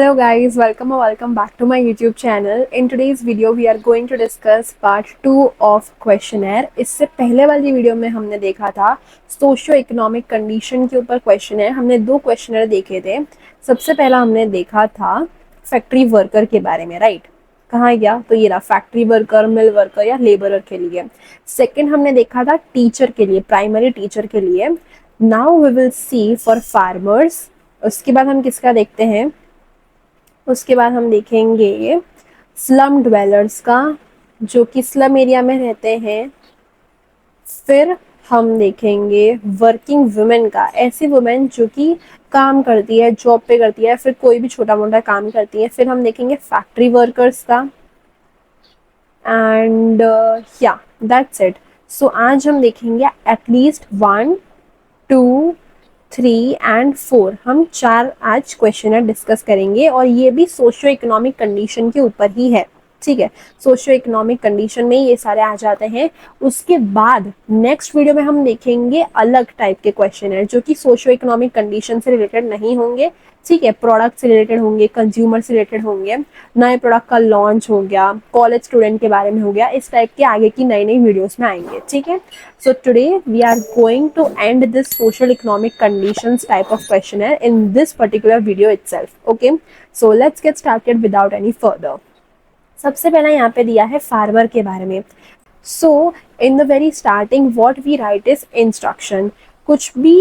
Hello guys, welcome or welcome back to my YouTube channel. In today's video we are going to discuss part 2 of questionnaire. इससे पहले वाली video में हमने देखा था socio economic condition के ऊपर क्वेश्चनर। हमने दो क्वेश्चनर देखे थे। सबसे पहला हमने देखा था फैक्ट्री वर्कर के बारे में, राइट? कहाँ गया? तो ये रहा, फैक्ट्री वर्कर, मिल वर्कर या लेबरर के लिए। सेकंड हमने देखा था टीचर के लिए, प्राइमरी टीचर के लिए। Now we will see for farmers. उसके बाद हम किसका देखते हैं? उसके बाद हम देखेंगे स्लम ड्वेलर्स का, जो कि स्लम एरिया में रहते हैं। फिर हम देखेंगे वर्किंग वुमेन का, ऐसी वुमेन जो कि काम करती है, जॉब पे करती है, फिर कोई भी छोटा मोटा काम करती है। फिर हम देखेंगे फैक्ट्री वर्कर्स का। एंड या दैट्स इट। सो आज हम देखेंगे एटलीस्ट 1, 2, 3 एंड 4, हम 4 आज क्वेश्चनर डिस्कस करेंगे और ये भी सोशियो इकोनॉमिक कंडीशन के ऊपर ही है, ठीक है? सोशियो इकोनॉमिक कंडीशन में ये सारे आ जाते हैं। उसके बाद नेक्स्ट वीडियो में हम देखेंगे अलग टाइप के क्वेश्चनर जो कि सोशियो इकोनॉमिक कंडीशन से रिलेटेड नहीं होंगे, ठीक है? प्रोडक्ट से रिलेटेड होंगे, कंज्यूमर से रिलेटेड होंगे, नए प्रोडक्ट का लॉन्च हो गया, कॉलेज स्टूडेंट के बारे में हो गया, इस टाइप के आगे की नई नई वीडियोस में आएंगे, ठीक है? So today we are going to end this social economic conditions type of questionnaire in this particular video itself. Okay, so let's get started without any further. सबसे पहला यहाँ पे दिया है फार्मर के बारे में। So in the very starting what we write is instruction. कुछ भी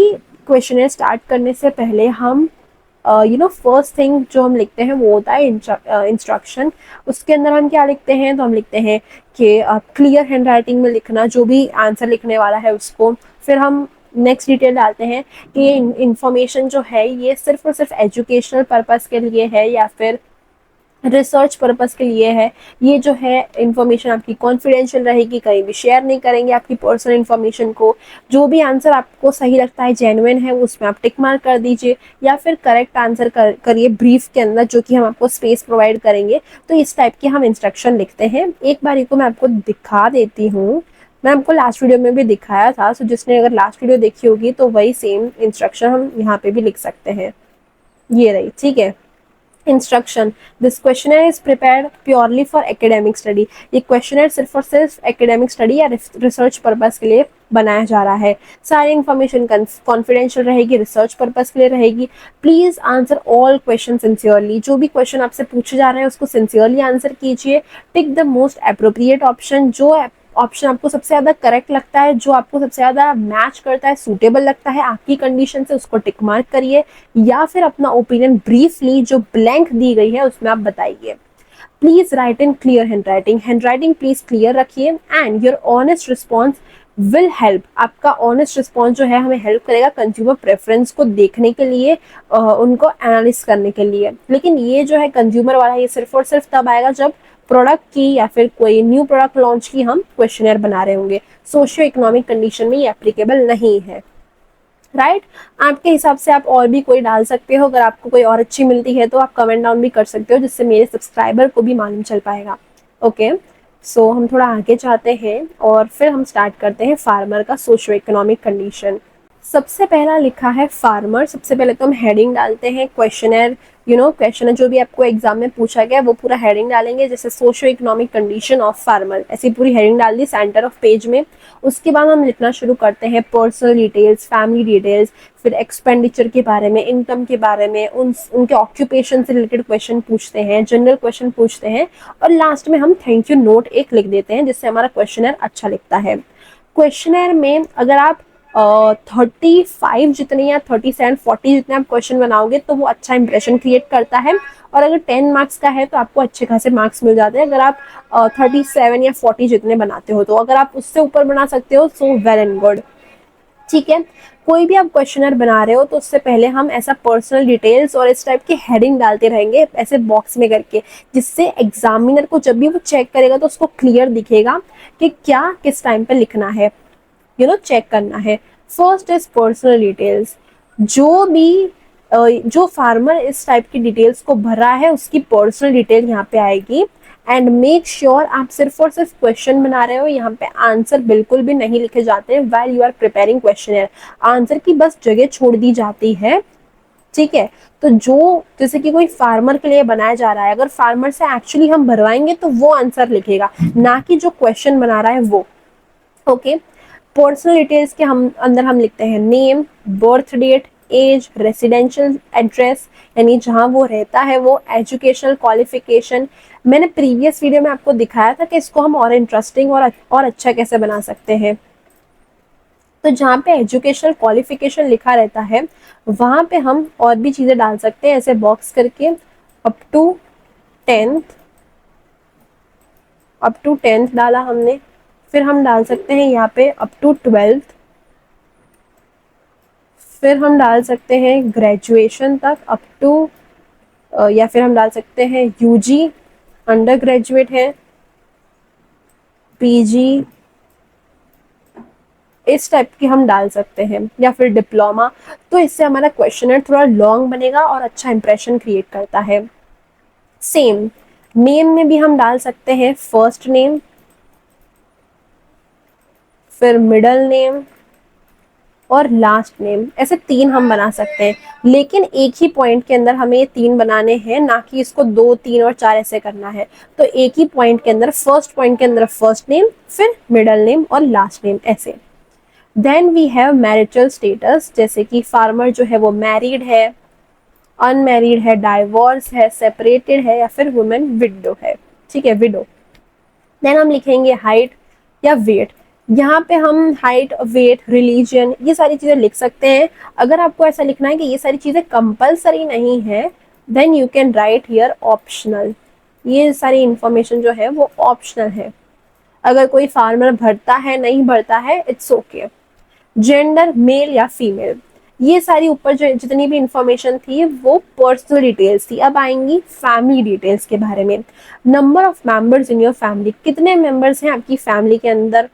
क्वेश्चनर स्टार्ट करने से पहले हम फर्स्ट थिंग जो हम लिखते हैं वो होता है इंस्ट्रक्शन। उसके अंदर हम क्या लिखते हैं? तो हम लिखते हैं कि क्लियर हैंड राइटिंग में लिखना जो भी आंसर लिखने वाला है उसको। फिर हम नेक्स्ट डिटेल डालते हैं कि ये इंफॉर्मेशन जो है ये सिर्फ और सिर्फ एजुकेशनल पर्पस के लिए है या फिर रिसर्च पर्पस के लिए है। ये जो है इंफॉर्मेशन आपकी कॉन्फिडेंशियल रहेगी, कहीं भी शेयर नहीं करेंगे आपकी पर्सनल इंफॉर्मेशन को। जो भी आंसर आपको सही लगता है, जेन्युइन है, उसमें आप टिक मार्क कर दीजिए या फिर करेक्ट आंसर करिए ब्रीफ के अंदर, जो कि हम आपको स्पेस प्रोवाइड करेंगे। तो इस टाइप के हम इंस्ट्रक्शन लिखते हैं। एक बार को मैं आपको दिखा देती हूँ। मैं आपको लास्ट वीडियो में भी दिखाया था, सो जिसने अगर लास्ट वीडियो देखी होगी तो वही सेम इंस्ट्रक्शन हम यहाँ पे भी लिख सकते हैं। ये रही, ठीक है? Instruction, this questionnaire is prepared purely for academic study. ये क्वेश्चनर सिर्फ और सिर्फ एकेडमिक स्टडी या रिसर्च पर्पस के लिए बनाया जा रहा है। सारी इंफॉर्मेशन कॉन्फिडेंशियल रहेगी, रिसर्च पर्पस के लिए रहेगी। Please answer all question sincerely. जो भी क्वेश्चन आपसे पूछे जा रहे हैं उसको सिंसियरली आंसर कीजिए। Tick the most appropriate option. जो ऑप्शन आपको सबसे ज़्यादा करेक्ट लगता है, जो आपको सबसे ज़्यादा मैच करता है, सूटेबल लगता है आपकी कंडीशन से, उसको टिक मार्क करिए या फिर अपना ओपिनियन ब्रीफली जो ब्लैंक दी गई है उसमें आप बताइए। Please write in clear handwriting please clear रखिए। And your honest response will help. आपका ऑनेस्ट रिस्पॉन्स जो है हमें हेल्प करेगा कंज्यूमर प्रेफरेंस को देखने के लिए, उनको एनालिस करने के लिए। लेकिन ये जो है कंज्यूमर वाला, ये सिर्फ और सिर्फ तब आएगा जब प्रोडक्ट की या फिर कोई न्यू प्रोडक्ट लॉन्च की हम क्वेश्चनर बना रहे होंगे। सोशियो इकोनॉमिक कंडीशन में ये एप्लीकेबल नहीं है, राइट? आपके हिसाब से आप और भी कोई डाल सकते हो। अगर आपको कोई और अच्छी मिलती है तो आप कमेंट डाउन भी कर सकते हो, जिससे मेरे सब्सक्राइबर को भी मालूम चल पाएगा। ओके, सो हम थोड़ा आगे जाते हैं और फिर हम स्टार्ट करते हैं फार्मर का सोशियो इकोनॉमिक कंडीशन। सबसे पहला लिखा है फार्मर। सबसे पहले तो हम हेडिंग डालते हैं क्वेश्चनर, क्वेश्चनर जो भी आपको एग्जाम में पूछा गया वो पूरा हेडिंग डालेंगे, जैसे socio economic condition of farmer, ऐसी पूरी हेडिंग डाल दी सेंटर ऑफ पेज में। उसके बाद हम लिखना शुरू करते हैं पर्सनल डिटेल्स, फैमिली डिटेल्स, फिर एक्सपेंडिचर के बारे में, इनकम के बारे में, उनके ऑक्यूपेशन से रिलेटेड क्वेश्चन पूछते हैं, जनरल क्वेश्चन पूछते हैं और लास्ट में हम थैंक यू नोट एक लिख देते हैं, जिससे हमारा क्वेश्चनर अच्छा लिखता है। क्वेश्चनर में अगर आप 35 जितने या 37, 40 जितने आप क्वेश्चन बनाओगे तो वो अच्छा इंप्रेशन क्रिएट करता है। और अगर 10 मार्क्स का है तो आपको अच्छे खासे मार्क्स मिल जाते हैं अगर आप 37 या 40 जितने बनाते हो। तो अगर आप उससे ऊपर बना सकते हो सो वेल एंड गुड, ठीक है? कोई भी आप क्वेश्चनर बना रहे हो तो उससे पहले हम ऐसा पर्सनल डिटेल्स और इस टाइप की हेडिंग डालते रहेंगे ऐसे बॉक्स में करके, जिससे एग्जामिनर को जब भी वो चेक करेगा तो उसको क्लियर दिखेगा कि क्या किस टाइम पे लिखना है, चेक करना है। First is personal details. जो फार्मर इस टाइप की डिटेल्स को भर रहा है उसकी पर्सनल डिटेल यहाँ पे आएगी। एंड मेक श्योर आप सिर्फ और सिर्फ क्वेश्चन बना रहे हो, यहाँ पे आंसर बिल्कुल भी नहीं लिखे जाते हैं while you are preparing questionnaire. Answer की बस जगह छोड़ दी जाती है, ठीक है। तो जो जैसे कि कोई फार्मर के लिए बनाया जा रहा है, अगर फार्मर से एक्चुअली हम भरवाएंगे तो वो आंसर लिखेगा, ना कि जो क्वेश्चन बना रहा है वो। ओके। पर्सनल डिटेल्स के हम अंदर हम लिखते हैं name, birth date, age, residential address यानी जहां वो रहता है वो, एजुकेशनल क्वालिफिकेशन। मैंने प्रीवियस वीडियो में आपको दिखाया था कि इसको हम और इंटरेस्टिंग और अच्छा कैसे बना सकते हैं। तो जहाँ पे एजुकेशनल क्वालिफिकेशन लिखा रहता है वहां पे हम और भी चीजें डाल सकते हैं, ऐसे बॉक्स करके up to 10th, up to 10th डाला हमने। फिर हम डाल सकते हैं यहाँ पे अप टू 12th। फिर हम डाल सकते हैं ग्रेजुएशन तक अप टू, या फिर हम डाल सकते हैं यूजी, अंडर ग्रेजुएट है, पीजी, इस टाइप की हम डाल सकते हैं, या फिर डिप्लोमा। तो इससे हमारा क्वेश्चनर थोड़ा लॉन्ग बनेगा और अच्छा इंप्रेशन क्रिएट करता है। सेम नेम में भी हम डाल सकते हैं फर्स्ट नेम, फिर मिडल नेम और लास्ट नेम, ऐसे 3 हम बना सकते हैं। लेकिन एक ही पॉइंट के अंदर हमें ये 3 बनाने हैं, ना कि इसको 2, 3 और 4 ऐसे करना है। तो एक ही पॉइंट के अंदर, फर्स्ट पॉइंट के अंदर फर्स्ट नेम, फिर मिडल नेम और लास्ट नेम, ऐसे। Then we have marital status, जैसे कि फार्मर जो है वो मैरिड है, अनमैरिड है, डाइवोर्स है, सेपरेटेड है, या फिर वुमेन विडो है। ठीक है, विडो। देन हम लिखेंगे हाइट या वेट। यहाँ पे हम हाइट, वेट, रिलीजन, ये सारी चीजें लिख सकते हैं। अगर आपको ऐसा लिखना है कि ये सारी चीजें कंपलसरी नहीं है, then you can write here optional. ये सारी इंफॉर्मेशन जो है वो ऑप्शनल है। अगर कोई फार्मर भरता है, नहीं भरता है, इट्स ओके। जेंडर, मेल या फीमेल, ये सारी ऊपर जो जितनी भी इंफॉर्मेशन थी वो पर्सनल डिटेल्स थी। अब आएंगी फैमिली डिटेल्स के बारे में। Number of members in your family, कितने मेंबर्स हैं आपकी फैमिली के अंदर।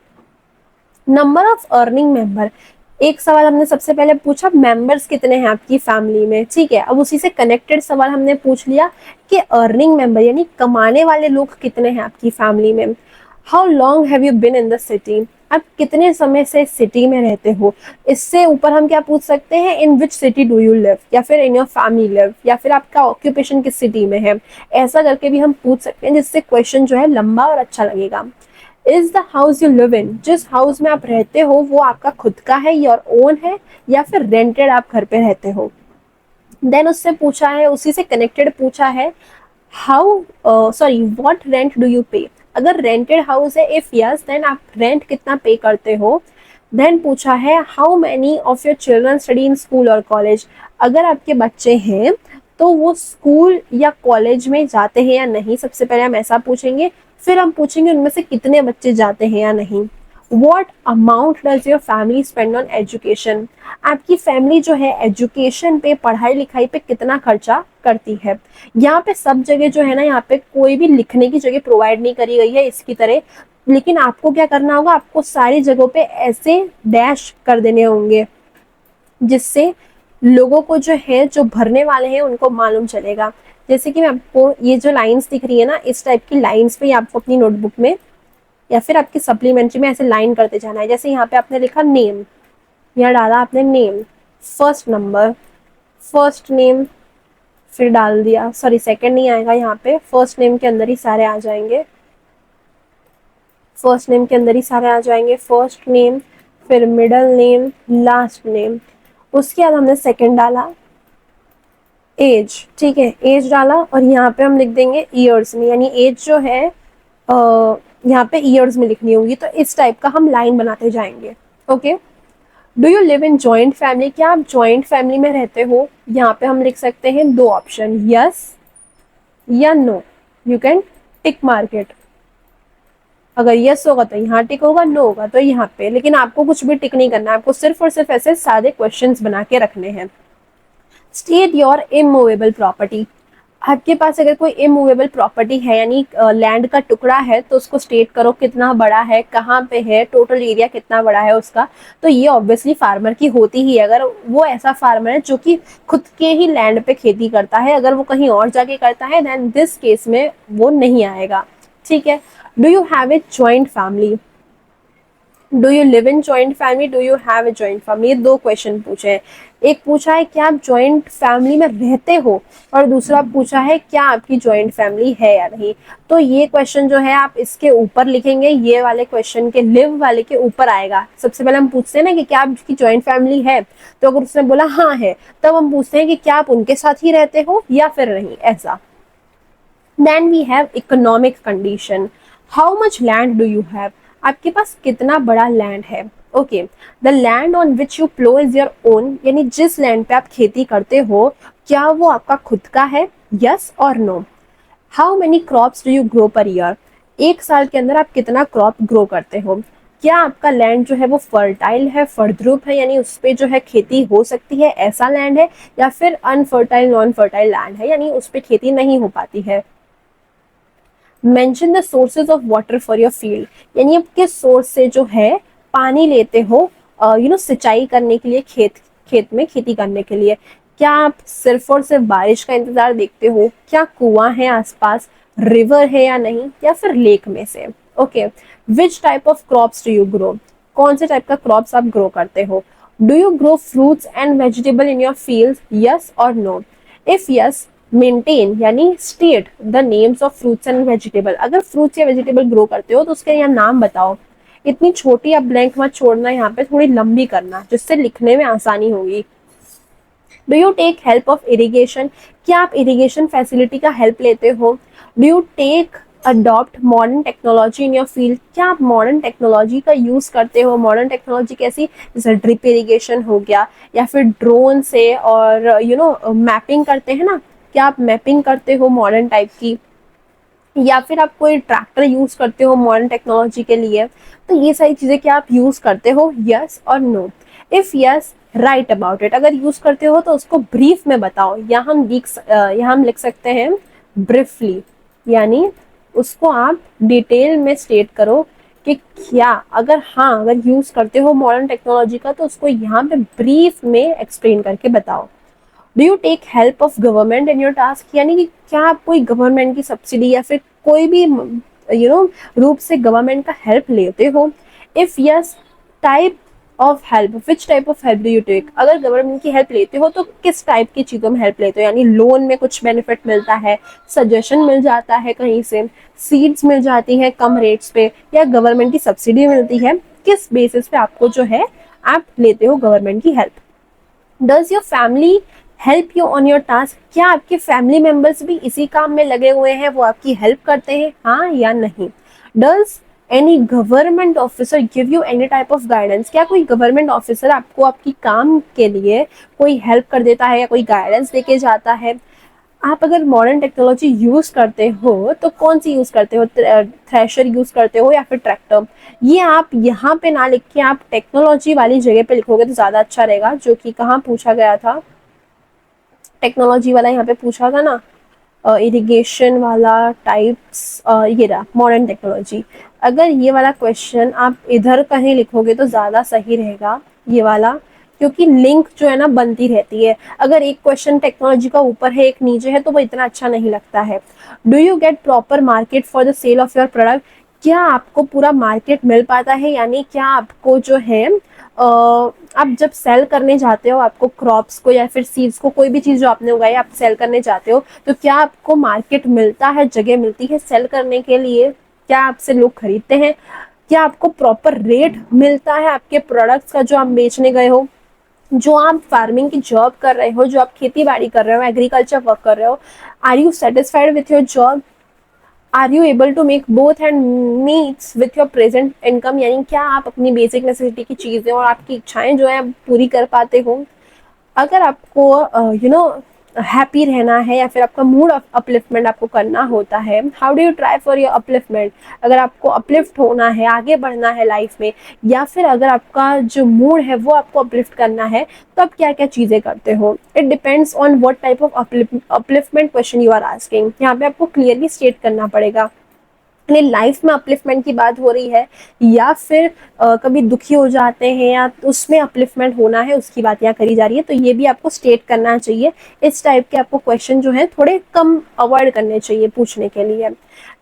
नंबर ऑफ अर्निंग मेंबर, एक सवाल हमने सबसे पहले पूछा मेंबर्स कितने हैं आपकी फैमिली में, ठीक है। अब उसी से कनेक्टेड सवाल हमने पूछ लिया कि अर्निंग मेंबर यानी कमाने वाले लोग कितने हैं आपकी फैमिली में। How long have you been in the city, आप कितने समय से सिटी में रहते हो। इससे ऊपर हम क्या पूछ सकते हैं, in which city do you live, या फिर इन योर फैमिली लिव, या फिर आपका ऑक्यूपेशन किस सिटी में है। ऐसा करके भी हम पूछ सकते हैं, जिससे क्वेश्चन जो है लंबा और अच्छा लगेगा। Is the house you live in, जिस हाउस में आप रहते हो वो आपका खुद का है, योर ओन है, या फिर रेंटेड आप घर पे रहते हो। देन उससे पूछा है, उसी से कनेक्टेड पूछा है व्हाट रेंट डू यू पे। अगर रेंटेड हाउस है, इफ यस देन आप रेंट कितना पे करते हो। देन पूछा है how many of your children study in school और कॉलेज, अगर आपके बच्चे हैं तो वो स्कूल या कॉलेज में जाते हैं या नहीं, सबसे पहले हम ऐसा पूछेंगे। फिर हम पूछेंगे उनमें से कितने बच्चे जाते हैं या नहीं। What amount does your family spend on education, आपकी फैमिली जो है एजुकेशन पे, पढ़ाई लिखाई पे कितना खर्चा करती है। यहाँ पे सब जगह जो है ना, यहाँ पे कोई भी लिखने की जगह प्रोवाइड नहीं करी गई है इसकी तरह। लेकिन आपको क्या करना होगा, आपको सारी जगहों पे ऐसे डैश कर देने होंगे, जिससे लोगों को जो है, जो भरने वाले हैं उनको मालूम चलेगा। जैसे कि मैं आपको ये जो लाइंस दिख रही है ना, इस टाइप की लाइंस पे आपको अपनी नोटबुक में या फिर आपकी सप्लीमेंट्री में ऐसे लाइन करते जाना है। जैसे यहाँ पे आपने लिखा नेम, यहाँ डाला आपने name, first number, first name, फिर डाल दिया, सॉरी सेकंड नहीं आएगा यहाँ पे, फर्स्ट नेम के अंदर ही सारे आ जाएंगे, फर्स्ट नेम के अंदर ही सारे आ जाएंगे, फर्स्ट नेम, फिर मिडल नेम, लास्ट नेम। उसके बाद हमने सेकंड डाला, एज, ठीक है, एज डाला, और यहाँ पे हम लिख देंगे ईयर्स में, यानी एज जो है यहाँ पे ईयर्स में लिखनी होगी। तो इस टाइप का हम लाइन बनाते जाएंगे। Okay. Do you live in joint family, क्या आप जॉइंट फैमिली में रहते हो। यहाँ पे हम लिख सकते हैं 2 ऑप्शन, यस या no. You can tick mark it. अगर यस होगा तो यहाँ टिक होगा, नो होगा तो यहाँ पे। लेकिन आपको कुछ भी टिक नहीं करना है, आपको सिर्फ और सिर्फ ऐसे सादे क्वेश्चंस बना के रखने हैं। स्टेट योर इमूवेबल प्रॉपर्टी, आपके पास अगर कोई इमूवेबल प्रॉपर्टी है यानी लैंड का टुकड़ा है, तो उसको स्टेट करो कितना बड़ा है, कहाँ पे है, टोटल एरिया कितना बड़ा है उसका। तो ये ऑब्वियसली फार्मर की होती ही है, अगर वो ऐसा फार्मर है जो कि खुद के ही लैंड पे खेती करता है। अगर वो कहीं और जाके करता है देन दिस केस में वो नहीं आएगा। ठीक है। Do you have a joint family, do you live in joint family, do you have a joint family. ये दो क्वेश्चन पूछे हैं। एक पूछा है क्या आप जॉइंट फैमिली में रहते हो, और दूसरा पूछा है क्या आपकी जॉइंट फैमिली है या नहीं। तो ये क्वेश्चन जो है आप इसके ऊपर लिखेंगे, ये वाले क्वेश्चन के लिव वाले के ऊपर आएगा। सबसे पहले हम पूछते हैं ना कि क्या आपकी जॉइंट फैमिली है, तो अगर उसने बोला हाँ है, तब हम पूछते हैं कि क्या आप उनके साथ ही रहते हो या फिर नहीं, ऐसा। Then we have economic condition, how much land do you have, आपके पास कितना बड़ा लैंड है। Okay, the land on which you plough is your own, यानी जिस लैंड पे आप खेती करते हो क्या वो आपका खुद का है, यस और no. How many crops do you grow per year, एक साल के अंदर आप कितना क्रॉप ग्रो करते हो। क्या आपका लैंड जो है वो फर्टाइल है, फलद्रुप है, यानी उस पे जो है खेती हो सकती है, ऐसा लैंड है, या फिर अनफर्टाइल नॉन फर्टाइल लैंड है, यानी उस पे खेती नहीं हो पाती है। Mention the sources of water for your field, यानी आप किस सोर्स से जो है पानी लेते हो सिंचाई करने के लिए, खेत में खेती करने के लिए। क्या आप सिर्फ और सिर्फ बारिश का इंतजार देखते हो, क्या कुआं है आसपास, रिवर है या नहीं, या फिर लेक में से। Okay, which type of crops do you grow, कौन से टाइप का क्रॉप्स आप ग्रो करते हो। Do you grow fruits and vegetable in your field, yes और नो। इफ यस, मेंटेन यानी state the names of fruits and vegetable, अगर fruits या वेजिटेबल ग्रो करते हो तो उसके यहाँ नाम बताओ। इतनी छोटी आप ब्लैंक मत छोड़ना, यहाँ पे थोड़ी लंबी करना जिससे लिखने में आसानी होगी। Do you take help of irrigation, क्या आप इरिगेशन फैसिलिटी का हेल्प लेते हो। Do you take adopt modern technology in your field, क्या आप मॉडर्न टेक्नोलॉजी का यूज करते हो। मॉडर्न टेक्नोलॉजी कैसी, जैसे ड्रिप इरिगेशन हो गया, या फिर ड्रोन से और मैपिंग करते हैं ना, क्या आप मैपिंग करते हो मॉडर्न टाइप की, या फिर आप कोई ट्रैक्टर यूज करते हो मॉडर्न टेक्नोलॉजी के लिए। तो ये सारी चीजें क्या आप यूज करते हो, यस और no. If yes, write about it, अगर यूज करते हो तो उसको ब्रीफ में बताओ, या हम लिख सकते हैं ब्रीफली, यानी उसको आप डिटेल में स्टेट करो कि क्या, अगर यूज करते हो मॉडर्न टेक्नोलॉजी का तो उसको यहाँ पे ब्रीफ में एक्सप्लेन करके बताओ। Do you take help of government in your task, यानी कि क्या आप कोई गवर्नमेंट की सब्सिडी या फिर कोई भी रूप से गवर्नमेंट का हेल्प लेते हो। If yes, type of help, which type of help do you take, अगर गवर्नमेंट की हेल्प लेते हो तो किस टाइप की चीज़ों में हेल्प लेते हो, यानी लोन में कुछ बेनिफिट मिलता है, सजेशन मिल जाता है कहीं से, सीड्स मिल जाती है कम रेट्स पे, या गवर्नमेंट की सब्सिडी मिलती है, किस बेसिस पे आपको जो है आप लेते हो गवर्नमेंट की help. Does your family help you on your task, क्या आपके फैमिली मेंबर्स भी इसी काम में लगे हुए हैं, वो आपकी हेल्प करते हैं, हाँ या नहीं। Does any government officer give you any type of guidance, क्या कोई गवर्नमेंट ऑफिसर आपको आपकी काम के लिए कोई हेल्प कर देता है या कोई गाइडेंस देके जाता है। आप अगर मॉडर्न टेक्नोलॉजी यूज करते हो तो कौन सी यूज करते हो, थ्रेशर यूज करते हो या फिर ट्रैक्टर। ये आप यहाँ पे ना लिख के आप टेक्नोलॉजी वाली जगह पे लिखोगे तो ज्यादा अच्छा रहेगा, जो कि कहाँ पूछा गया था, टेक्नोलॉजी वाला यहाँ पे पूछा था ना, इरिगेशन वाला टाइप्स, ये रहा मॉडर्न टेक्नोलॉजी। अगर ये वाला क्वेश्चन आप इधर कहीं लिखोगे तो ज़्यादा सही रहेगा, ये वाला, क्योंकि लिंक जो है ना बनती रहती है। अगर एक क्वेश्चन टेक्नोलॉजी का ऊपर है एक नीचे है तो वो इतना अच्छा नहीं लगता है। Do you get proper market for the sale of your product, क्या आपको पूरा मार्केट मिल पाता है, यानी क्या आपको जो है आप जब सेल करने जाते हो आपको क्रॉप्स को या फिर सीड्स को, कोई भी चीज़ जो आपने उगाई आप सेल करने जाते हो, तो क्या आपको मार्केट मिलता है, जगह मिलती है सेल करने के लिए, क्या आपसे लोग खरीदते हैं, क्या आपको प्रॉपर रेट मिलता है आपके प्रोडक्ट्स का जो आप बेचने गए हो। जो आप फार्मिंग की जॉब कर रहे हो, जो आप खेती बाड़ी कर रहे हो, एग्रीकल्चर वर्क कर रहे हो, are you satisfied with your job, are you able to make both end meets with your present income, यानी क्या आप अपनी बेसिक नेसेसिटी की चीज़ें और आपकी इच्छाएं जो है पूरी कर पाते हो। अगर आपको हैप्पी रहना है या फिर आपका मूड अपलिफ्टमेंट आपको करना होता है, how do you try for your upliftment, अगर आपको अपलिफ्ट होना है, आगे बढ़ना है लाइफ में, या फिर अगर आपका जो मूड है वो आपको अपलिफ्ट करना है, तो आप क्या क्या चीज़ें करते हो। It depends on what type of upliftment question you are asking, यहाँ पे आपको क्लियरली स्टेट करना पड़ेगा। लाइफ में अपलिफ्टमेंट की बात हो रही है, या फिर कभी दुखी हो जाते हैं या उसमें अपलिफ्टमेंट होना है उसकी बात यहाँ करी जा रही है, तो ये भी आपको स्टेट करना चाहिए। इस टाइप के आपको क्वेश्चन जो है थोड़े कम अवॉइड करने चाहिए पूछने के लिए।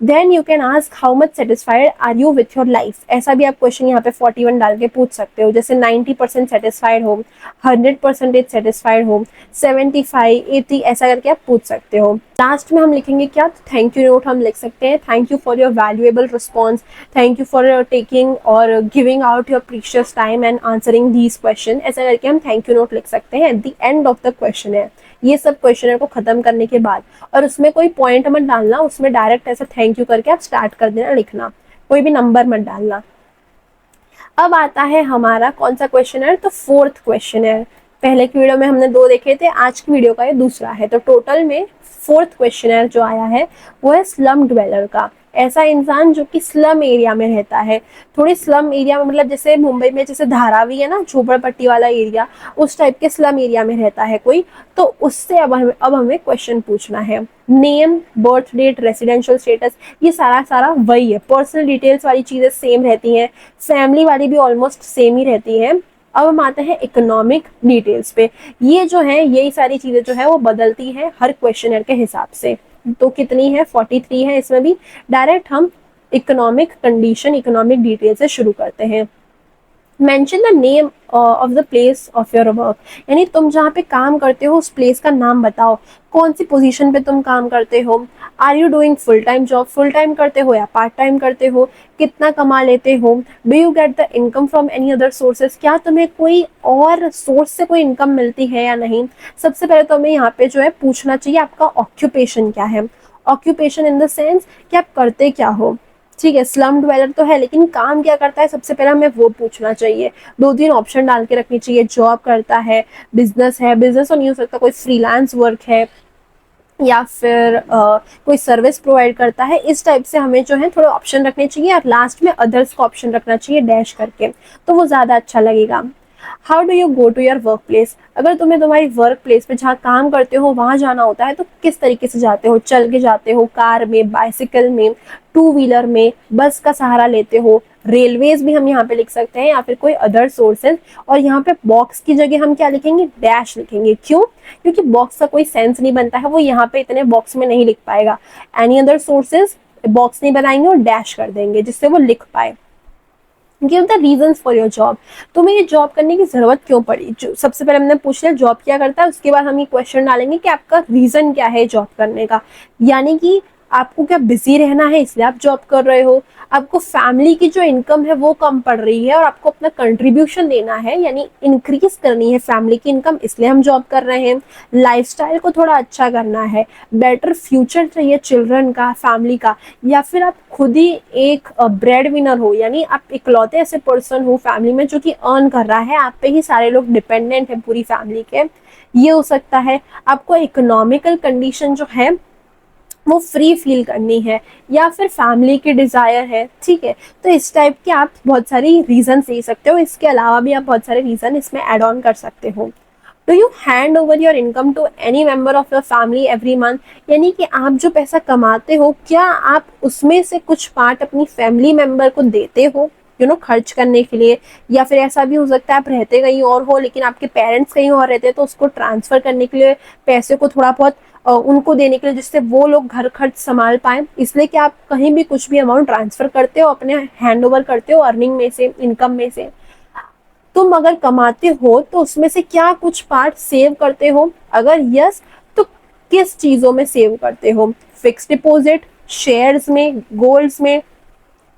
Then you can ask how much satisfied are you with your life, ऐसा भी आप क्वेश्चन यहाँ पे 41 डाल के पूछ सकते हो, जैसे 90% सेटिस्फाइड हो, 100% सेटिस्फाइड हो, 75, 80 ऐसा करके आप पूछ सकते हो। लास्ट में हम लिखेंगे क्या, थैंक यू नोट हम लिख सकते हैं, thank you for your valuable response, thank you for taking और giving out your precious time and answering these question, ऐसा करके हम थैंक यू नोट लिख सकते हैं at the end of the question है, ये सब क्वेश्चन को खत्म करने के बाद। और उसमें कोई पॉइंट मत डालना, उसमें डायरेक्ट ऐसा थैंक यू करके आप स्टार्ट कर देना लिखना, कोई भी नंबर मत डालना। अब आता है हमारा कौन सा क्वेश्चन है, तो फोर्थ क्वेश्चन है। पहले की वीडियो में हमने 2 देखे थे, आज की वीडियो का ये दूसरा है। तो टोटल में फोर्थ क्वेश्चन जो आया है वो है स्लम ड्वेलर का, ऐसा इंसान जो कि स्लम एरिया में रहता है। थोड़ी स्लम एरिया में मतलब जैसे मुंबई में जैसे धारावी है ना, झोपड़पट्टी वाला एरिया, उस टाइप के स्लम एरिया में रहता है कोई, तो उससे अब हमें क्वेश्चन पूछना है। Name, birth date, residential status, ये सारा वही है। पर्सनल डिटेल्स वाली चीजें सेम रहती हैं, फैमिली वाली भी ऑलमोस्ट सेम ही रहती हैं। अब हम आते हैं इकोनॉमिक डिटेल्स पे। ये जो है यही सारी चीजें जो है वो बदलती है हर क्वेश्चनर के हिसाब से। तो कितनी है, 43 है इसमें भी। डायरेक्ट हम इकोनॉमिक कंडीशन, इकोनॉमिक डिटेल से शुरू करते हैं। Mention the name of the place of your work, यानी तुम जहाँ पे काम करते हो उस प्लेस का नाम बताओ, कौन सी पोजीशन पे तुम काम करते हो। Are you doing full time job, full time करते हो या पार्ट टाइम करते हो, कितना कमा लेते हो। Do you get the income from any other sources, क्या तुम्हें कोई और सोर्स से कोई इनकम मिलती है या नहीं। सबसे पहले तो हमें यहाँ पे जो है पूछना चाहिए आपका ऑक्यूपेशन क्या है। ऑक्यूपेशन इन द सेंस कि आप करते क्या हो, ठीक है। स्लम ड्वेलर तो है लेकिन काम क्या करता है, सबसे पहले हमें वो पूछना चाहिए। 2-3 ऑप्शन डाल के रखनी चाहिए, जॉब करता है, बिजनेस है, बिजनेस तो नहीं हो सकता, कोई फ्रीलांस वर्क है, या फिर कोई सर्विस प्रोवाइड करता है। इस टाइप से हमें जो है थोड़े ऑप्शन रखने चाहिए, और लास्ट में अदर्स का ऑप्शन रखना चाहिए डैश करके, तो वो ज़्यादा अच्छा लगेगा। How do you go to your work place, अगर तुम्हें तुम्हारी वर्क प्लेस पे जहाँ काम करते हो वहाँ जाना होता है तो किस तरीके से जाते हो, चल के जाते हो, कार में, बाइसिकल में, 2 व्हीलर में, बस का सहारा लेते हो, रेलवेज भी हम यहाँ पे लिख सकते हैं, या फिर कोई अदर सोर्सेज। और यहाँ पे बॉक्स की जगह हम क्या लिखेंगे, डैश लिखेंगे। क्यों, क्योंकि बॉक्स का कोई सेंस नहीं बनता है, वो यहाँ पे इतने बॉक्स में नहीं लिख पाएगा। एनी अदर सोर्सेज बॉक्स नहीं बनाएंगे और डैश कर देंगे जिससे वो लिख पाए। Give the reasons for your job, तुम्हें ये जॉब करने की जरूरत क्यों पड़ी। जो सबसे पहले हमने पूछ लिया जॉब क्या करता है, उसके बाद हम ये क्वेश्चन डालेंगे कि आपका रीजन क्या है जॉब करने का, यानी कि आपको क्या बिजी रहना है इसलिए आप जॉब कर रहे हो, आपको फैमिली की जो इनकम है वो कम पड़ रही है और आपको अपना कंट्रीब्यूशन देना है, यानी इंक्रीज करनी है फैमिली की इनकम, इसलिए हम जॉब कर रहे हैं। लाइफस्टाइल को थोड़ा अच्छा करना है, बेटर फ्यूचर चाहिए चिल्ड्रन का, फैमिली का, या फिर आप खुद ही एक ब्रेड विनर हो, यानी आप इकलौते ऐसे पर्सन हो फैमिली में जो कि अर्न कर रहा है, आप पे ही सारे लोग डिपेंडेंट है पूरी फैमिली के, ये हो सकता है। आपको इकोनॉमिकल कंडीशन जो है वो फ्री फील करनी है, या फिर फैमिली की डिजायर है, ठीक है। तो इस टाइप के आप बहुत सारी रीजन दे सकते हो, इसके अलावा भी आप बहुत सारे रीजन इसमें ऐड ऑन कर सकते हो। Do you hand over your income to any member of your family every month, यानी कि आप जो पैसा कमाते हो क्या आप उसमें से कुछ पार्ट अपनी फैमिली मेंबर को देते हो, खर्च करने के लिए। या फिर ऐसा भी हो सकता है आप रहते कहीं और हो लेकिन आपके पेरेंट्स कहीं और रहते हैं, तो उसको ट्रांसफर करने के लिए पैसे को थोड़ा बहुत उनको देने के लिए, जिससे वो लोग घर खर्च संभाल पाए, इसलिए कि आप कहीं भी कुछ भी अमाउंट ट्रांसफर करते हो, अपने हैंड ओवर करते हो अर्निंग में से, इनकम में से। तुम अगर कमाते हो तो उसमें से क्या कुछ पार्ट सेव करते हो, अगर यस तो किस चीजों में सेव करते हो, फिक्स डिपॉजिट, शेयर्स में, गोल्ड्स में,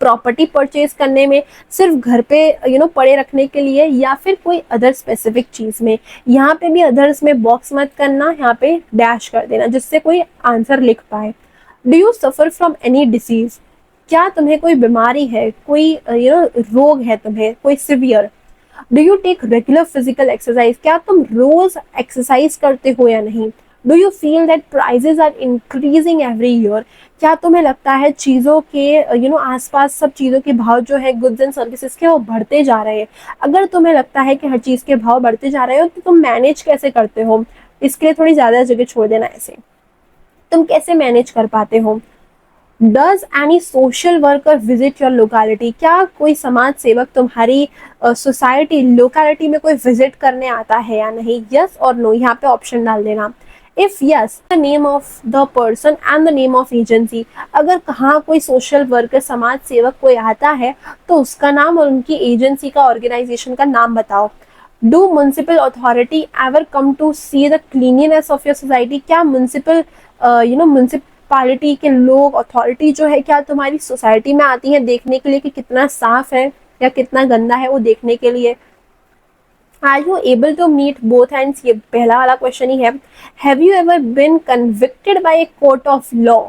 प्रॉपर्टी परचेज करने में, सिर्फ घर पे पड़े रखने के लिए, या फिर कोई अदर स्पेसिफिक चीज में। यहाँ पे भी अदर्स में बॉक्स मत करना, यहाँ पे डैश कर देना जिससे कोई आंसर लिख पाए। Do you suffer from any disease, क्या तुम्हें कोई बीमारी है, कोई रोग है तुम्हें कोई severe. Do you take regular physical exercise, क्या तुम रोज एक्सरसाइज करते हो या नहीं। Do you feel that prices are increasing every year, क्या तुम्हें लगता है चीज़ों के आसपास सब चीज़ों के भाव जो है गुड्स एंड सर्विसेज के वो बढ़ते जा रहे हैं। अगर तुम्हें लगता है कि हर चीज़ के भाव बढ़ते जा रहे हो तो तुम मैनेज कैसे करते हो, इसके लिए थोड़ी ज़्यादा जगह छोड़ देना, ऐसे तुम कैसे मैनेज कर पाते हो। Does any social worker visit your locality, क्या कोई समाज सेवक तुम्हारी सोसाइटी लोकेलिटी में कोई विजिट करने आता है या नहीं, यस और नो, यहाँ पे ऑप्शन डाल देना। If yes the name of the person and the name of agency, अगर कहाँ कोई सोशल वर्कर समाज सेवक कोई आता है तो उसका नाम और उनकी एजेंसी का ऑर्गेनाइजेशन का नाम बताओ। Do municipal authority ever come to see the cleanliness of your society, क्या म्युनिसिपल म्युनिसिपालिटी के लोग अथॉरिटी जो है क्या तुम्हारी सोसाइटी में आती है देखने के लिए कि कितना साफ है या कितना गंदा है वो देखने के लिए। Are you able to meet both ends, ये पहला वाला क्वेश्चन ही है। Have you ever been convicted by a court of law,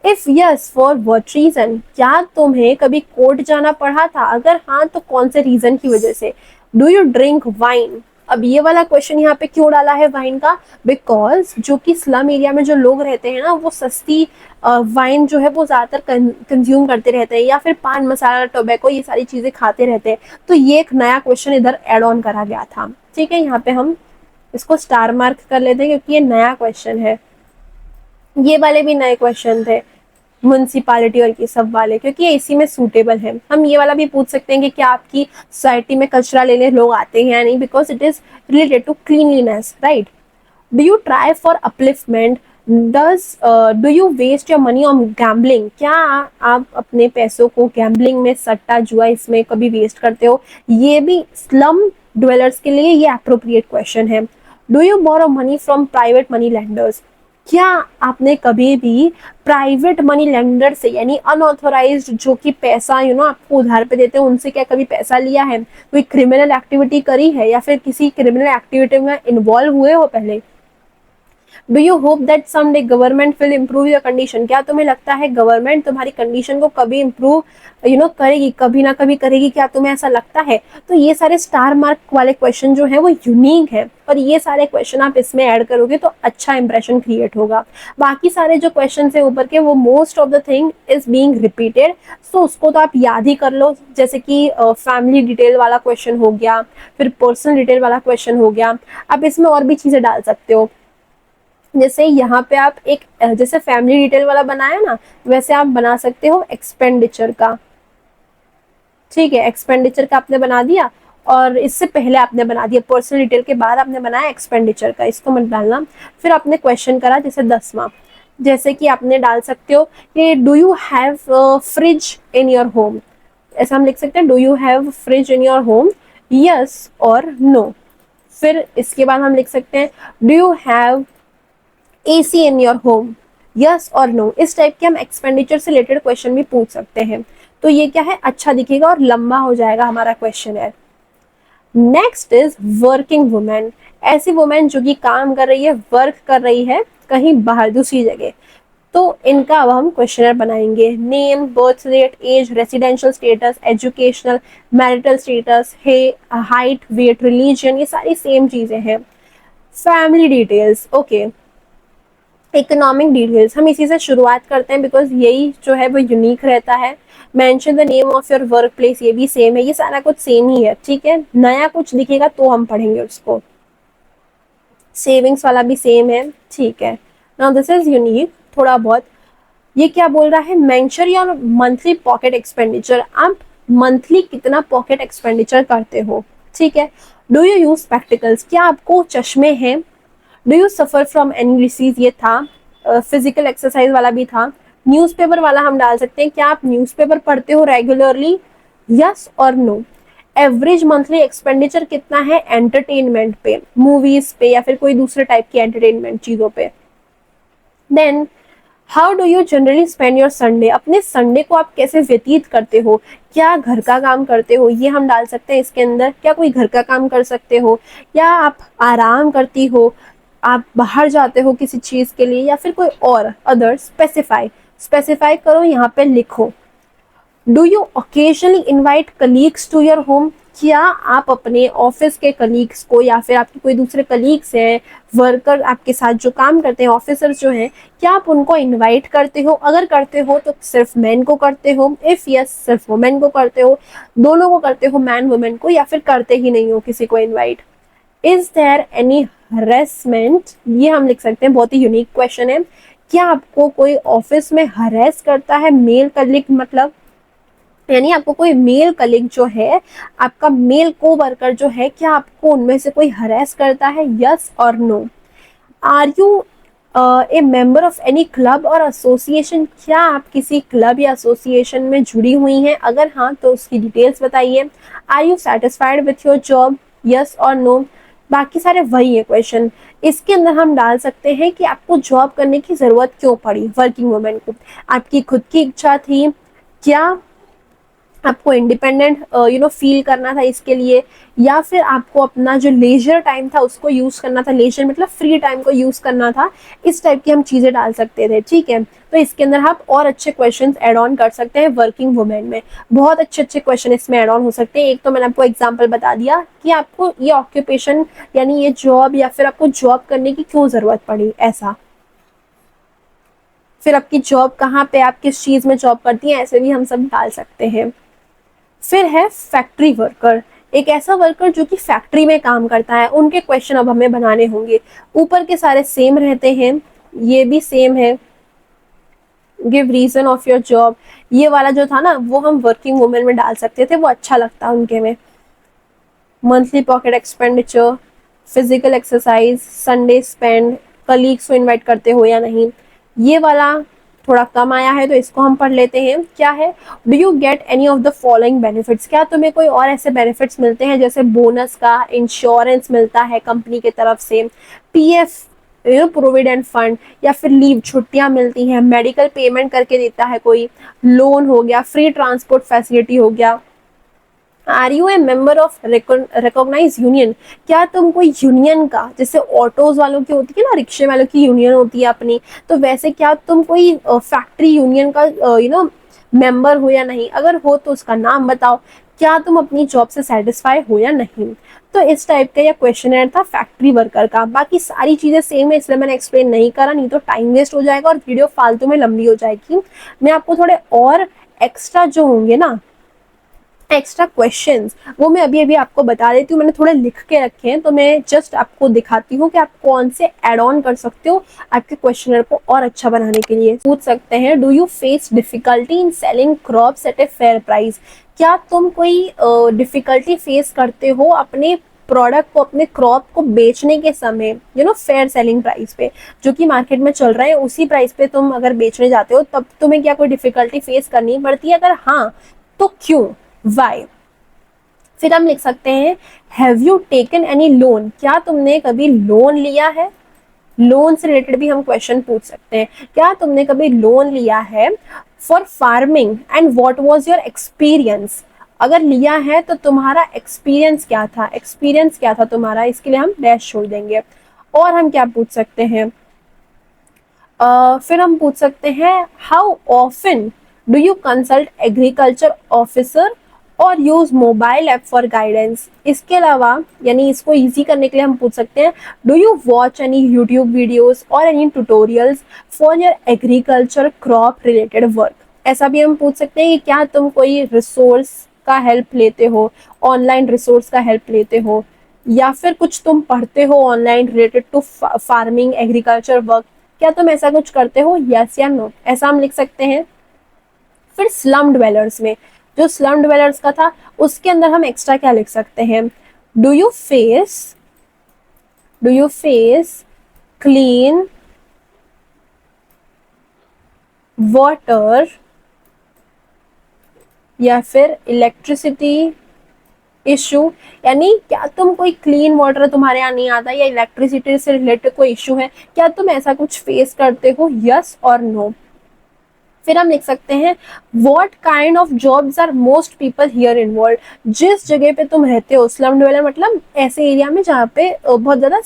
if yes for what reason, क्या तुम्हें कभी कोर्ट जाना पड़ा था, अगर हाँ तो कौन से रीजन की वजह से। डू यू ड्रिंक वाइन, अब ये वाला क्वेश्चन यहाँ पे क्यों डाला है वाइन का, बिकॉज जो कि स्लम एरिया में जो लोग रहते हैं ना वो सस्ती वाइन जो है वो ज्यादातर कंज्यूम करते रहते हैं या फिर पान मसाला टोबैको ये सारी चीजें खाते रहते हैं, तो ये एक नया क्वेश्चन इधर एड ऑन करा गया था। ठीक है, यहाँ पे हम इसको स्टार मार्क कर लेते हैं क्योंकि ये नया क्वेश्चन है। ये वाले भी नए क्वेश्चन थे म्युनिसिपालिटी और ये सब वाले, क्योंकि ये इसी में सूटेबल है। हम ये वाला भी पूछ सकते हैं कि क्या आपकी सोसाइटी में कचरा लेने लोग आते हैं या नहीं, because it is related to cleanliness, right. Do you try for upliftment, do you waste your money on gambling, क्या आप अपने पैसों को गैम्बलिंग में, सट्टा जुआ इसमें कभी वेस्ट करते हो। ये भी स्लम ड्वेलर्स के लिए ये अप्रोप्रिएट क्वेश्चन है। Do you borrow money from private money lenders, क्या आपने कभी भी प्राइवेट मनी लेंडर से यानी अनऑथोराइज्ड जो कि पैसा आपको उधार पे देते हैं उनसे क्या कभी पैसा लिया है, कोई क्रिमिनल एक्टिविटी करी है या फिर किसी क्रिमिनल एक्टिविटी में इन्वॉल्व हुए हो पहले। Do you hope that someday government will improve your condition, क्या तुम्हें लगता है गवर्नमेंट तुम्हारी कंडीशन को कभी इम्प्रूव करेगी, कभी ना कभी करेगी, क्या तुम्हें ऐसा लगता है। तो ये सारे स्टार मार्क वाले क्वेश्चन जो है वो यूनिक है और ये सारे क्वेश्चन आप इसमें ऐड करोगे तो अच्छा इंप्रेशन क्रिएट होगा। बाकी सारे जो क्वेश्चन है ऊपर के वो most of the thing is being repeated, so उसको तो आप याद ही कर लो, जैसे कि फैमिली डिटेल वाला क्वेश्चन हो गया, फिर पर्सनल डिटेल वाला क्वेश्चन हो गया। आप इसमें और भी चीजें डाल सकते हो, जैसे यहाँ पे आप एक जैसे फैमिली डिटेल वाला बनाया ना वैसे आप बना सकते हो एक्सपेंडिचर का। ठीक है, एक्सपेंडिचर का आपने बना दिया और इससे पहले आपने बना दिया पर्सनल डिटेल के बाद आपने बनाया एक्सपेंडिचर का, इसको मत डालना। फिर आपने क्वेश्चन करा जैसे 10वां, जैसे कि आपने डाल सकते हो कि do you have fridge in your home, ऐसा हम लिख सकते हैं do you have fridge in your home, yes और नो। फिर इसके बाद हम लिख सकते हैं do you have AC in your home, yes और नो। इस टाइप के हम एक्सपेंडिचर से रिलेटेड क्वेश्चन भी पूछ सकते हैं, तो ये क्या है अच्छा दिखेगा और लंबा हो जाएगा हमारा क्वेश्चन है। नेक्स्ट इज वर्किंग वुमेन, ऐसी वुमेन जो कि काम कर रही है, वर्क कर रही है कहीं बाहर दूसरी जगह, तो इनका अब हम क्वेश्चनर बनाएंगे। Name, birth date, age, residential status, educational, marital status, height, weight, religion, ये सारी सेम चीजें हैं। Family details, okay. Economic details, हम इसी से शुरुआत करते हैं बिकॉज यही जो है वो यूनिक रहता है। Mention the name of your work place, ये भी सेम है, ये सारा कुछ सेम ही है। ठीक है, नया कुछ दिखेगा तो हम पढ़ेंगे उसको। सेविंग्स वाला भी सेम है, ठीक है। नाउ दिस इज यूनिक थोड़ा बहुत। ये क्या बोल रहा है, mention your monthly pocket expenditure, आप मंथली कितना पॉकेट एक्सपेंडिचर करते हो। ठीक है, डू यू यूज स्पेक्टिकल्स, क्या आपको चश्मे हैं। Do you suffer from any disease, ये था। फिजिकल एक्सरसाइज वाला भी था। न्यूज़पेपर वाला हम डाल सकते हैं, क्या आप न्यूज़पेपर पढ़ते हो रेगुलरली, यस और नो। एवरेज मंथली एक्सपेंडिचर कितना है एंटरटेनमेंट पे, मूवीज पे या फिर कोई दूसरे टाइप की एंटरटेनमेंट चीजों पे। Then how do you generally spend your Sunday, अपने संडे को आप कैसे व्यतीत करते हो, क्या घर का काम करते हो, ये हम डाल सकते हैं इसके अंदर। क्या कोई घर का काम कर सकते हो या आप आराम करती हो, आप बाहर जाते हो किसी चीज के लिए या फिर कोई और अदर। स्पेसिफाई करो, यहाँ पे लिखो। Do you occasionally invite colleagues to your home, क्या आप अपने ऑफिस के कलीग्स को या फिर आपके कोई दूसरे कलीग्स हैं, वर्कर आपके साथ जो काम करते हैं, ऑफिसर्स जो हैं, क्या आप उनको इनवाइट करते हो। अगर करते हो तो सिर्फ मैन को करते हो, इफ यस सिर्फ वुमेन को करते हो, दोनों को करते हो, मैन वुमेन को, या फिर करते ही नहीं हो किसी को invite. Is there any harassment, ये हम लिख सकते हैं, बहुत ही यूनिक क्वेश्चन है। क्या आपको कोई ऑफिस में हरेस करता है, मेल कलीग मतलब, यानी आपको कोई मेल कलीग जो है, आपका मेल को वर्कर जो है, क्या आपको उनमें से कोई हरेस करता है, यस और no. Are you a member of any club और एसोसिएशन, क्या आप किसी क्लब या एसोसिएशन में जुड़ी हुई हैं? अगर हाँ तो उसकी डिटेल्स बताइए। Are you satisfied with your job, yes और नो। बाकी सारे वही है क्वेश्चन। इसके अंदर हम डाल सकते हैं कि आपको जॉब करने की जरूरत क्यों पड़ी वर्किंग वुमेन को, आपकी खुद की इच्छा थी क्या, आपको इंडिपेंडेंट फील करना था इसके लिए, या फिर आपको अपना जो लेजर टाइम था उसको यूज करना था, लेजर मतलब फ्री टाइम को यूज करना था। इस टाइप की हम चीजें डाल सकते थे, ठीक है। तो इसके अंदर आप और अच्छे क्वेश्चंस ऐड ऑन कर सकते हैं वर्किंग वुमेन में, बहुत अच्छे अच्छे क्वेश्चन इसमें ऐड ऑन हो सकते हैं। एक तो मैंने आपको एग्जाम्पल बता दिया कि आपको ये ऑक्यूपेशन यानी ये जॉब या फिर आपको जॉब करने की क्यों जरूरत पड़ी ऐसा, फिर आपकी जॉब कहाँ पे, आप किस चीज में जॉब करती हैं, ऐसे भी हम सब डाल सकते हैं। फिर है फैक्ट्री वर्कर, एक ऐसा वर्कर जो कि फैक्ट्री में काम करता है, उनके क्वेश्चन अब हमें बनाने होंगे। ऊपर के सारे सेम रहते हैं, ये भी सेम है। Give reason of your job, ये वाला जो था ना वो हम वर्किंग वुमेन में डाल सकते थे, वो अच्छा लगता उनके में। Monthly pocket expenditure, physical exercise, Sunday spend, colleagues को इनवाइट करते हो या नहीं, ये वाला थोड़ा कम आया है तो इसको हम पढ़ लेते हैं। क्या है, do you get any of the following benefits, क्या तुम्हें कोई और ऐसे बेनिफिट्स मिलते हैं जैसे बोनस का, इंश्योरेंस मिलता है कंपनी की तरफ से, पीएफ प्रोविडेंट फंड, या फिर लीव छुट्टियां मिलती हैं, मेडिकल पेमेंट करके देता है कोई, लोन हो गया, फ्री ट्रांसपोर्ट फैसिलिटी हो गया। Are you a member of recognise union, क्या तुम कोई यूनियन का, जैसे ऑटोज वालों की होती है ना, रिक्शे वालों की यूनियन होती है अपनी, तो वैसे क्या तुम कोई फैक्ट्री यूनियन का मेंबर हो या नहीं, अगर हो तो उसका नाम बताओ, क्या तुम अपनी जॉब से सेटिस्फाई हो या नहीं। तो इस टाइप का यह क्वेश्चन था फैक्ट्री वर्कर का। बाकी सारी चीजें सेम है इसलिए मैंने एक्सप्लेन नहीं करा, नहीं तो टाइम वेस्ट हो जाएगा और वीडियो फालतू में लंबी हो जाएगी। मैं आपको थोड़े और एक्स्ट्रा जो होंगे ना एक्स्ट्रा क्वेश्चंस वो मैं अभी अभी आपको बता देती हूँ, मैंने थोड़े लिख के रखे हैं तो मैं जस्ट आपको दिखाती हूँ कि आप कौन से ऐड ऑन कर सकते हो आपके क्वेश्चनर को और अच्छा बनाने के लिए। पूछ सकते हैं, do you face difficulty in selling crops at a fair price, क्या तुम कोई डिफिकल्टी फेस करते हो अपने प्रोडक्ट को, अपने क्रॉप को बेचने के समय फेयर सेलिंग प्राइस पे, जो कि मार्केट में चल रहा है उसी प्राइस पे तुम अगर बेचने जाते हो तब तुम्हें क्या कोई डिफिकल्टी फेस करनी पड़ती है, अगर हाँ तो क्यों, वाई। फिर हम लिख सकते हैं, have you taken any loan, क्या तुमने कभी लोन लिया है, लोन से रिलेटेड भी हम क्वेश्चन पूछ सकते हैं, क्या तुमने कभी लोन लिया है for farming and what was your experience, अगर लिया है तो तुम्हारा एक्सपीरियंस क्या था, एक्सपीरियंस क्या था तुम्हारा, इसके लिए हम डैश छोड़ देंगे। और हम क्या पूछ सकते हैं, फिर हम पूछ सकते हैं, how often do you consult agriculture officer और use mobile app for guidance. इसके अलावा यानी इसको इजी करने के लिए हम पूछ सकते हैं, do you watch any YouTube videos और any tutorials for your agriculture crop related work. ऐसा भी हम पूछ सकते हैं कि क्या तुम कोई रिसोर्स का हेल्प लेते हो, ऑनलाइन रिसोर्स का हेल्प लेते हो, या फिर कुछ तुम पढ़ते हो online related to farming agriculture work, क्या तुम ऐसा कुछ करते हो, यस या नो, ऐसा हम लिख सकते हैं। फिर स्लम ड्वेलर्स में, जो स्लम ड्वेलर्स का था उसके अंदर हम एक्स्ट्रा क्या लिख सकते हैं, do you face clean water या फिर इलेक्ट्रिसिटी इशू, यानी क्या तुम कोई क्लीन वाटर तुम्हारे यहाँ नहीं आता या इलेक्ट्रिसिटी से रिलेटेड कोई इशू है, क्या तुम ऐसा कुछ फेस करते हो, यस और नो। फिर हम लिख सकते हैं, what kind of jobs are most people here involve, जिस जगह पे तुम रहते हो, स्लम डेवलपर मतलब ऐसे एरिया में जहाँ पे बहुत ज्यादा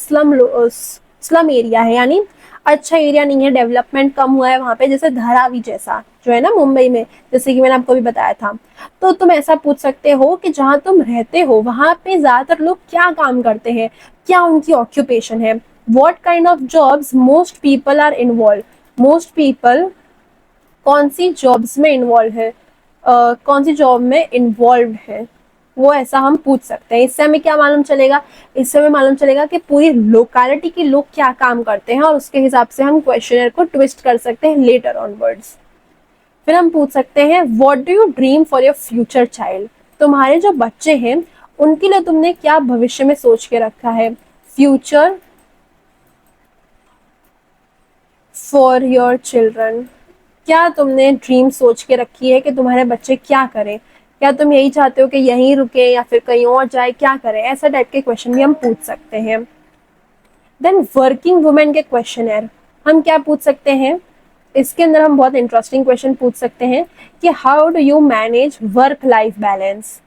स्लम एरिया है, यानी अच्छा एरिया नहीं है, डेवलपमेंट कम हुआ है वहाँ पे, जैसे धारावी जैसा जो है ना मुंबई में, जैसे कि मैंने आपको भी बताया था। तो तुम ऐसा पूछ सकते हो कि जहाँ तुम रहते हो वहाँ पे ज्यादातर लोग क्या काम करते हैं, क्या उनकी ऑक्यूपेशन है, what kind of jobs most people are involve, most people कौन सी जॉब्स में इन्वॉल्व है, कौन सी जॉब में इन्वॉल्व है, वो ऐसा हम पूछ सकते हैं। इससे हमें क्या मालूम चलेगा, इससे हमें मालूम चलेगा कि पूरी लोकेलिटी के लोग क्या काम करते हैं और उसके हिसाब से हम क्वेश्चनर को ट्विस्ट कर सकते हैं लेटर ऑनवर्ड्स। फिर हम पूछ सकते हैं, what do you dream for your future child, तुम्हारे जो बच्चे हैं उनके लिए तुमने क्या भविष्य में सोच के रखा है, फ्यूचर फॉर योर चिल्ड्रन? क्या तुमने ड्रीम सोच के रखी है कि तुम्हारे बच्चे क्या करें? क्या तुम यही चाहते हो कि यहीं रुके या फिर कहीं और जाए, क्या करें? ऐसा टाइप के क्वेश्चन भी हम पूछ सकते हैं। देन वर्किंग वुमेन के क्वेश्चनर हम क्या पूछ सकते हैं? इसके अंदर हम बहुत इंटरेस्टिंग क्वेश्चन पूछ सकते हैं कि how do you manage work life balance?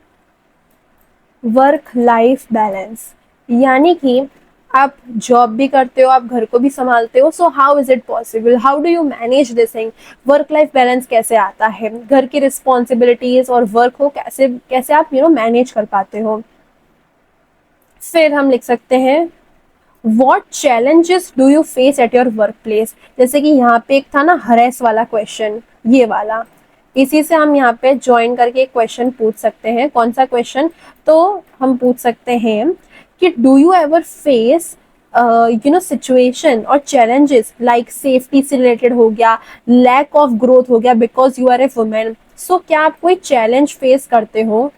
Work life balance यानी कि आप जॉब भी करते हो, आप घर को भी संभालते हो, so how is it possible, how do you manage this thing? Work life balance कैसे आता है? घर की रिस्पॉन्सिबिलिटीज और वर्क को कैसे कैसे आप मैनेज कर पाते हो? फिर हम लिख सकते हैं what challenges do you face at your work place? जैसे कि यहाँ पे एक था ना हरेस वाला क्वेश्चन, ये वाला, इसी से हम यहाँ पे ज्वाइन करके एक क्वेश्चन पूछ सकते हैं। कौन सा क्वेश्चन? तो हम पूछ सकते हैं कि do you ever face situation और चैलेंजेस लाइक सेफ्टी से रिलेटेड हो गया, लैक ऑफ ग्रोथ हो गया because you are a women. So क्या आप कोई चैलेंज फेस करते हो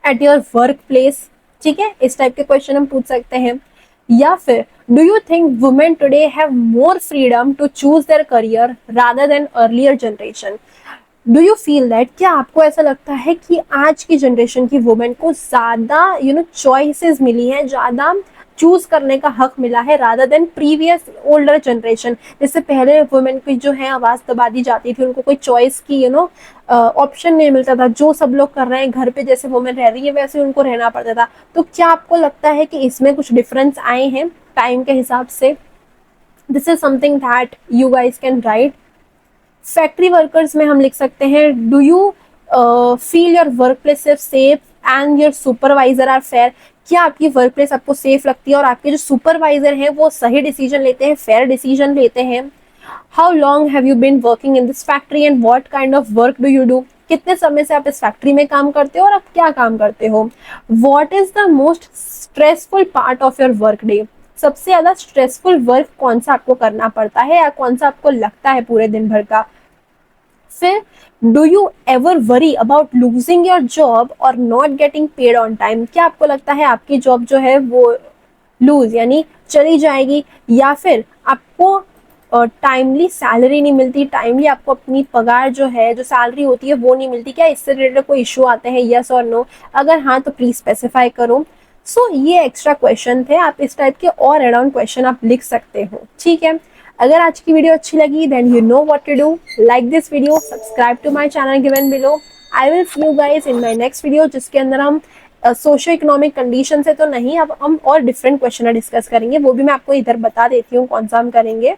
एट योर वर्क प्लेस? ठीक है, इस टाइप के क्वेश्चन हम पूछ सकते हैं। या फिर do you think women today have more freedom to choose their career rather than earlier generation? Do you feel that, क्या आपको ऐसा लगता है कि आज की जनरेशन की वुमेन को ज्यादा चॉइसेस मिली हैं, ज्यादा चूज करने का हक मिला है rather than previous older generation? जैसे पहले वुमेन की जो है आवाज दबा दी जाती थी, उनको कोई चॉइस की ऑप्शन नहीं मिलता था, जो सब लोग कर रहे हैं घर पे, जैसे वुमेन रह रही है वैसे उनको रहना पड़ता था। तो क्या आपको लगता है कि इसमें कुछ डिफरेंस आए हैं टाइम के हिसाब से? This is something that you guys can write. Factory workers में हम लिख सकते हैं do you feel your work place safe and your supervisor are fair? क्या आपकी वर्क प्लेस आपको सेफ लगती है और आपके जो सुपरवाइजर हैं वो सही डिसीजन लेते हैं, फेयर डिसीजन लेते हैं? How long have you been working in this factory and what kind of work do you do? कितने समय से आप इस फैक्ट्री में काम करते हो और आप क्या काम करते हो? What is the most stressful part of your work day? सबसे ज्यादा स्ट्रेसफुल वर्क कौन सा आपको करना पड़ता है या कौन सा आपको लगता है पूरे दिन भर का? फिर do you ever worry about losing your job और not getting paid on time? क्या आपको लगता है आपकी जॉब जो है वो लूज यानी चली जाएगी, या फिर आपको टाइमली सैलरी नहीं मिलती, टाइमली आपको अपनी पगार जो है, जो सैलरी होती है वो नहीं मिलती? क्या इससे रिलेटेड कोई इशू आते हैं, यस और नो? अगर हाँ तो प्लीज स्पेसिफाई करो। सो ये एक्स्ट्रा क्वेश्चन थे, आप इस टाइप के और एड ऑन क्वेश्चन आप लिख सकते हो। ठीक है, अगर आज की वीडियो अच्छी लगी then you know what to do, like this video, subscribe to my channel given below. I will see you guys in my next video, जिसके अंदर हम सोशियो इकोनॉमिक कंडीशन से तो नहीं, अब हम और डिफरेंट क्वेश्चन डिस्कस करेंगे, वो भी मैं आपको इधर बता देती हूँ कौन सा हम करेंगे।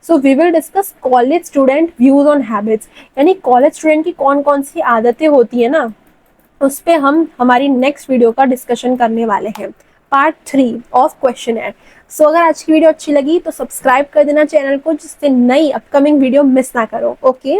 So we will discuss college student views on habits, यानी कॉलेज स्टूडेंट की कौन कौन सी आदतें होती है ना, उस पर हम हमारी नेक्स्ट वीडियो का डिस्कशन करने वाले हैं, पार्ट 3 ऑफ क्वेश्चनर। सो अगर आज की वीडियो अच्छी लगी तो सब्सक्राइब कर देना चैनल को, जिससे नई अपकमिंग वीडियो मिस ना करो। ओके।